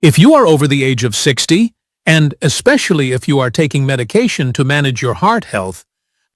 If you are over the age of 60, and especially if you are taking medication to manage your heart health,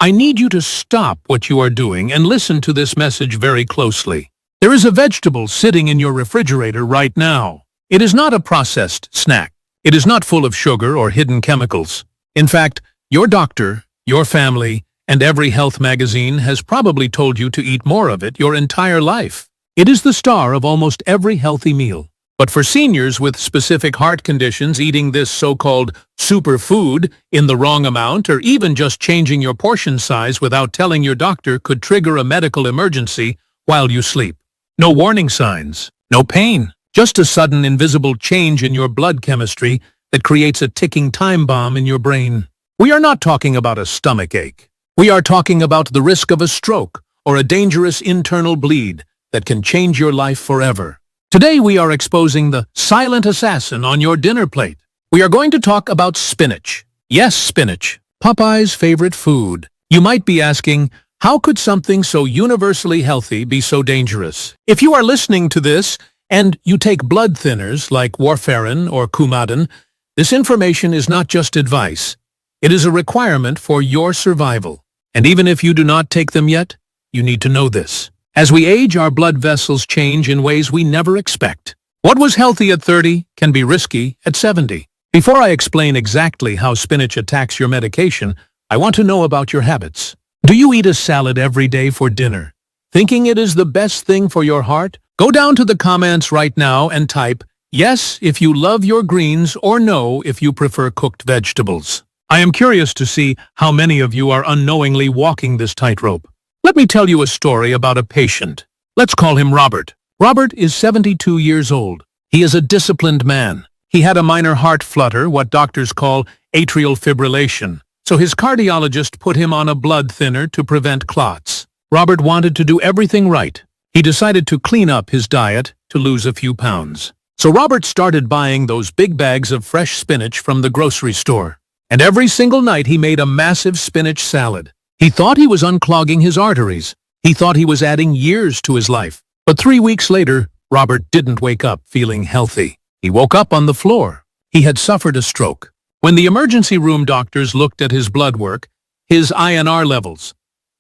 I need you to stop what you are doing and listen to this message very closely. There is a vegetable sitting in your refrigerator right now. It is not a processed snack. It is not full of sugar or hidden chemicals. In fact, your doctor, your family, and every health magazine has probably told you to eat more of it your entire life. It is the star of almost every healthy meal. But for seniors with specific heart conditions, eating this so-called superfood in the wrong amount or even just changing your portion size without telling your doctor could trigger a medical emergency while you sleep. No warning signs, no pain, just a sudden invisible change in your blood chemistry that creates a ticking time bomb in your brain. We are not talking about a stomach ache. We are talking about the risk of a stroke or a dangerous internal bleed that can change your life forever. Today we are exposing the silent assassin on your dinner plate. We are going to talk about spinach. Yes, spinach, Popeye's favorite food. You might be asking, how could something so universally healthy be so dangerous? If you are listening to this and you take blood thinners like Warfarin or Coumadin, this information is not just advice. It is a requirement for your survival. And even if you do not take them yet, you need to know this. As we age, our blood vessels change in ways we never expect. What was healthy at 30 can be risky at 70. Before I explain exactly how spinach attacks your medication, I want to know about your habits. Do you eat a salad every day for dinner, thinking it is the best thing for your heart? Go down to the comments right now and type yes if you love your greens or no if you prefer cooked vegetables. I am curious to see how many of you are unknowingly walking this tightrope. Let me tell you a story about a patient. Let's call him Robert. Robert is 72 years old. He is a disciplined man. He had a minor heart flutter, what doctors call atrial fibrillation. So his cardiologist put him on a blood thinner to prevent clots. Robert wanted to do everything right. He decided to clean up his diet to lose a few pounds. So Robert started buying those big bags of fresh spinach from the grocery store. And every single night he made a massive spinach salad. He thought he was unclogging his arteries. He thought he was adding years to his life. But 3 weeks later, Robert didn't wake up feeling healthy. He woke up on the floor. He had suffered a stroke. When the emergency room doctors looked at his blood work, his INR levels,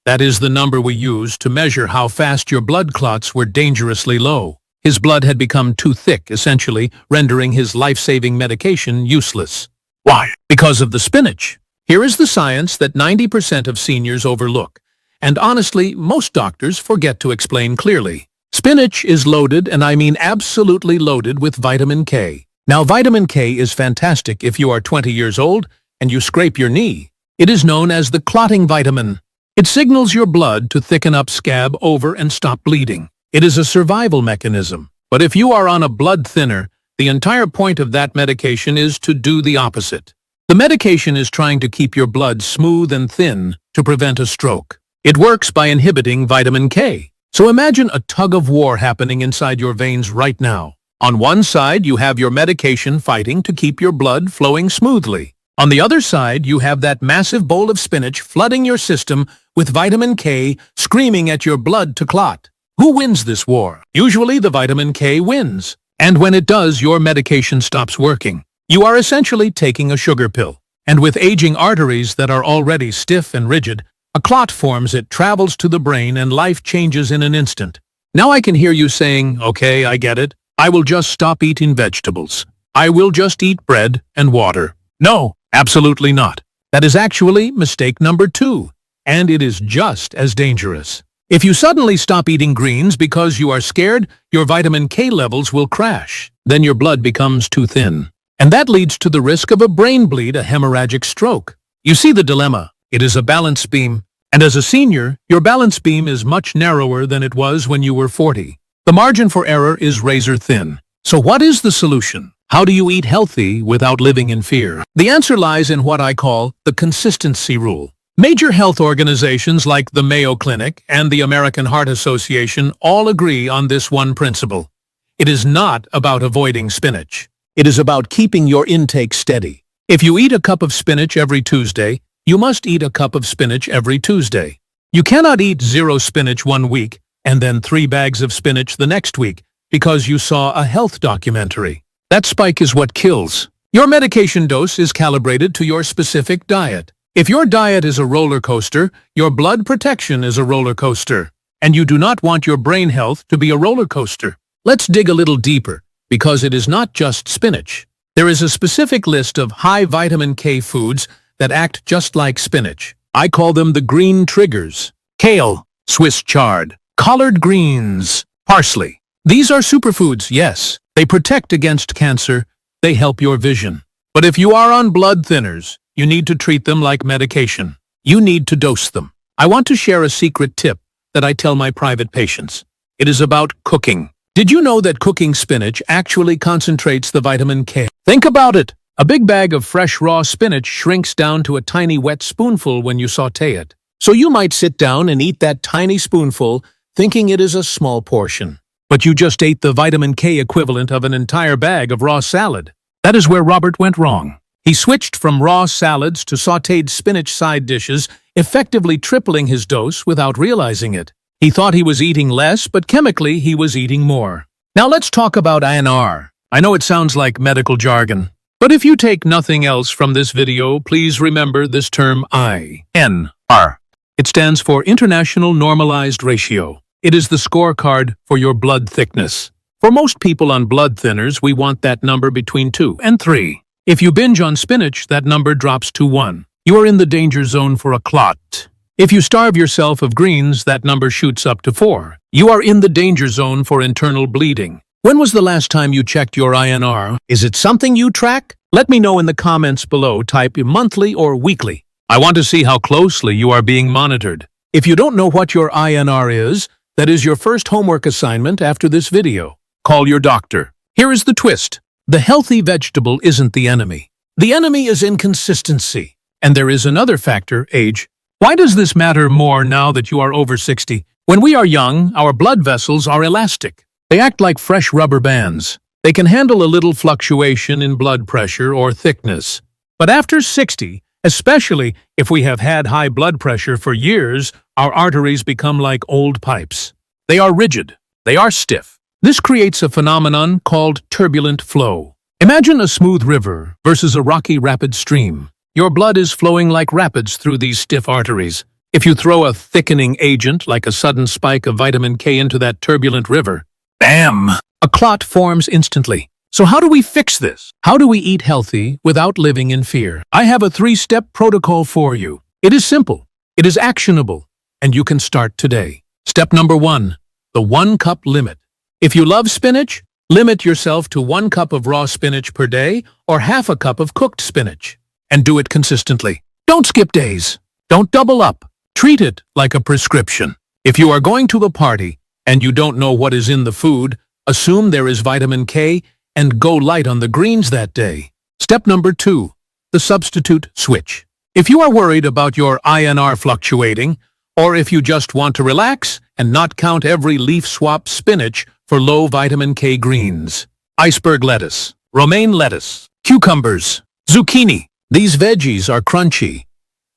that is the number we use to measure how fast your blood clots, were dangerously low. His blood had become too thick, essentially rendering his life-saving medication useless. Why? Because of the spinach. Here is the science that 90% of seniors overlook, and honestly, most doctors forget to explain clearly. Spinach is loaded, and I mean absolutely loaded, with vitamin K. Now, vitamin K is fantastic if you are 20 years old and you scrape your knee. It is known as the clotting vitamin. It signals your blood to thicken up, scab over, and stop bleeding. It is a survival mechanism. But if you are on a blood thinner, the entire point of that medication is to do the opposite. The medication is trying to keep your blood smooth and thin to prevent a stroke. It works by inhibiting vitamin K. So imagine a tug-of-war happening inside your veins right now. On one side, you have your medication fighting to keep your blood flowing smoothly. On the other side, you have that massive bowl of spinach flooding your system with vitamin K, screaming at your blood to clot. Who wins this war? Usually the vitamin K wins. And when it does, your medication stops working. You are essentially taking a sugar pill. And with aging arteries that are already stiff and rigid, a clot forms, it travels to the brain, and life changes in an instant. Now I can hear you saying, okay, I get it. I will just stop eating vegetables. I will just eat bread and water. No, absolutely not. That is actually mistake number 2, and it is just as dangerous. If you suddenly stop eating greens because you are scared, your vitamin K levels will crash. Then your blood becomes too thin. And that leads to the risk of a brain bleed, a hemorrhagic stroke. You see the dilemma. It is a balance beam. And as a senior, your balance beam is much narrower than it was when you were 40. The margin for error is razor thin. So what is the solution? How do you eat healthy without living in fear? The answer lies in what I call the consistency rule. Major health organizations like the Mayo Clinic and the American Heart Association all agree on this one principle. It is not about avoiding spinach. It is about keeping your intake steady. If you eat a cup of spinach every Tuesday, you must eat a cup of spinach every Tuesday. You cannot eat 0 spinach one week and then 3 bags of spinach the next week because you saw a health documentary. That spike is what kills. Your medication dose is calibrated to your specific diet. If your diet is a roller coaster, your blood protection is a roller coaster. And you do not want your brain health to be a roller coaster. Let's dig a little deeper, because it is not just spinach. There is a specific list of high vitamin K foods that act just like spinach. I call them the green triggers. Kale, Swiss chard, collard greens, parsley. These are superfoods, yes. They protect against cancer. They help your vision. But if you are on blood thinners, you need to treat them like medication. You need to dose them. I want to share a secret tip that I tell my private patients. It is about cooking. Did you know that cooking spinach actually concentrates the vitamin K? Think about it. A big bag of fresh raw spinach shrinks down to a tiny wet spoonful when you sauté it. So you might sit down and eat that tiny spoonful thinking it is a small portion. But you just ate the vitamin K equivalent of an entire bag of raw salad. That is where Robert went wrong. He switched from raw salads to sautéed spinach side dishes, effectively tripling his dose without realizing it. He thought he was eating less, but chemically he was eating more. Now let's talk about INR. I know it sounds like medical jargon, but if you take nothing else from this video, please remember this term INR. It stands for International Normalized Ratio. It is the scorecard for your blood thickness. For most people on blood thinners, we want that number between 2 and 3. If you binge on spinach, that number drops to 1. You are in the danger zone for a clot. If you starve yourself of greens, that number shoots up to 4. You are in the danger zone for internal bleeding. When was the last time you checked your INR? Is it something you track? Let me know in the comments below. Type monthly or weekly. I want to see how closely you are being monitored. If you don't know what your INR is, that is your first homework assignment after this video. Call your doctor. Here is the twist. The healthy vegetable isn't the enemy. The enemy is inconsistency. And there is another factor, age. Why does this matter more now that you are over 60? When we are young, our blood vessels are elastic. They act like fresh rubber bands. They can handle a little fluctuation in blood pressure or thickness. But after 60, especially if we have had high blood pressure for years, our arteries become like old pipes. They are rigid. They are stiff. This creates a phenomenon called turbulent flow. Imagine a smooth river versus a rocky rapid stream. Your blood is flowing like rapids through these stiff arteries. If you throw a thickening agent like a sudden spike of vitamin K into that turbulent river, bam! A clot forms instantly. So how do we fix this? How do we eat healthy without living in fear? I have a 3-step protocol for you. It is simple. It is actionable. And you can start today. Step number 1, the 1-cup limit. If you love spinach, limit yourself to 1 cup of raw spinach per day or half a cup of cooked spinach. And do it consistently. Don't skip days. Don't double up. Treat it like a prescription. If you are going to a party and you don't know what is in the food, assume there is vitamin K and go light on the greens that day. Step number 2, the substitute switch. If you are worried about your INR fluctuating, or if you just want to relax and not count every leaf swap spinach for low vitamin K greens, iceberg lettuce, romaine lettuce, cucumbers, zucchini. These veggies are crunchy.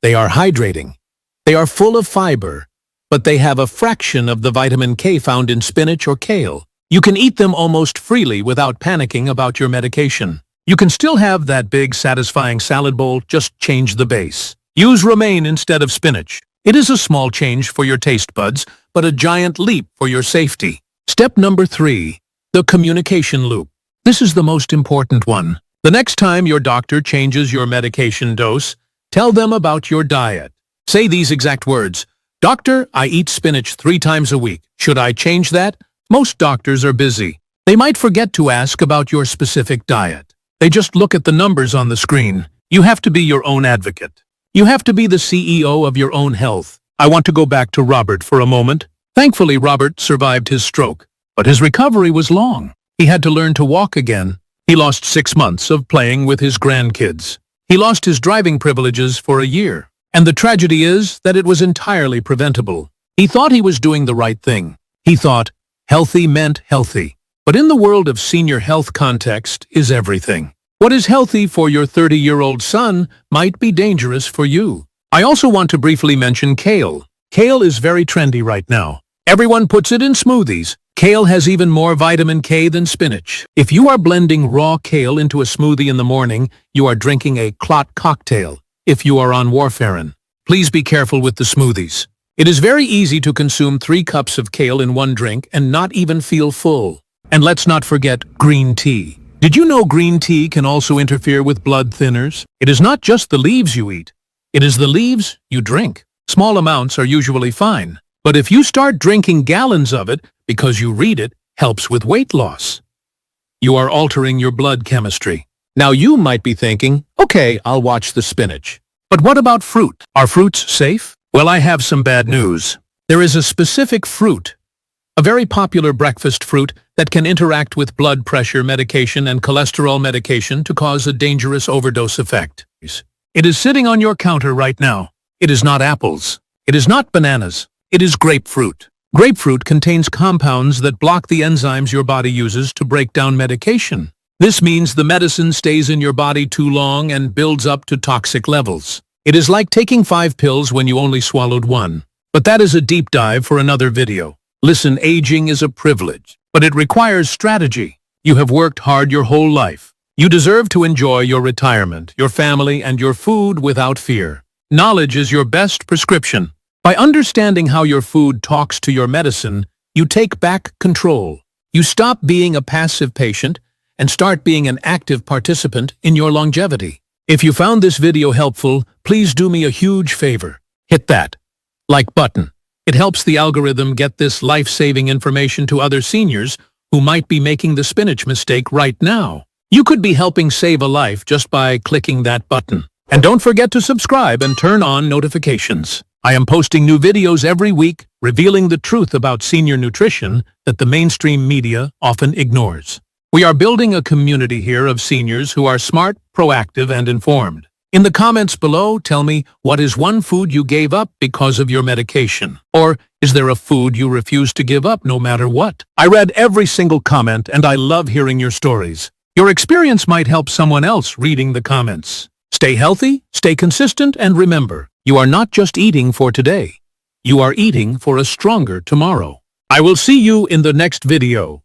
They are hydrating. They are full of fiber, but they have a fraction of the vitamin K found in spinach or kale. You can eat them almost freely without panicking about your medication. You can still have that big, satisfying salad bowl, just change the base. Use romaine instead of spinach. It is a small change for your taste buds, but a giant leap for your safety. Step number 3, the communication loop. This is the most important one. The next time your doctor changes your medication dose, tell them about your diet. Say these exact words. Doctor, I eat spinach 3 times a week. Should I change that? Most doctors are busy. They might forget to ask about your specific diet. They just look at the numbers on the screen. You have to be your own advocate. You have to be the CEO of your own health. I want to go back to Robert for a moment. Thankfully, Robert survived his stroke, but his recovery was long. He had to learn to walk again. He lost 6 months of playing with his grandkids. He lost his driving privileges for a year. And the tragedy is that it was entirely preventable. He thought he was doing the right thing. He thought healthy meant healthy. But in the world of senior health, context is everything. What is healthy for your 30-year-old son might be dangerous for you. I also want to briefly mention kale. Kale is very trendy right now. Everyone puts it in smoothies. Kale has even more vitamin K than spinach. If you are blending raw kale into a smoothie in the morning, you are drinking a clot cocktail. If you are on Warfarin, please be careful with the smoothies. It is very easy to consume 3 cups of kale in one drink and not even feel full. And let's not forget green tea. Did you know green tea can also interfere with blood thinners? It is not just the leaves you eat. It is the leaves you drink. Small amounts are usually fine. But if you start drinking gallons of it because you read it helps with weight loss, you are altering your blood chemistry. Now you might be thinking, okay, I'll watch the spinach. But what about fruit? Are fruits safe? Well, I have some bad news. There is a specific fruit, a very popular breakfast fruit that can interact with blood pressure medication and cholesterol medication to cause a dangerous overdose effect. It is sitting on your counter right now. It is not apples. It is not bananas. It is grapefruit. Grapefruit contains compounds that block the enzymes your body uses to break down medication. This means the medicine stays in your body too long and builds up to toxic levels. It is like taking 5 pills when you only swallowed 1. But that is a deep dive for another video. Listen, aging is a privilege, but it requires strategy. You have worked hard your whole life. You deserve to enjoy your retirement, your family, and your food without fear. Knowledge is your best prescription. By understanding how your food talks to your medicine, you take back control. You stop being a passive patient and start being an active participant in your longevity. If you found this video helpful, please do me a huge favor. Hit that like button. It helps the algorithm get this life-saving information to other seniors who might be making the spinach mistake right now. You could be helping save a life just by clicking that button. And don't forget to subscribe and turn on notifications. I am posting new videos every week, revealing the truth about senior nutrition that the mainstream media often ignores. We are building a community here of seniors who are smart, proactive, and informed. In the comments below, tell me, what is one food you gave up because of your medication? Or is there a food you refuse to give up no matter what? I read every single comment and I love hearing your stories. Your experience might help someone else reading the comments. Stay healthy, stay consistent, and remember, you are not just eating for today. You are eating for a stronger tomorrow. I will see you in the next video.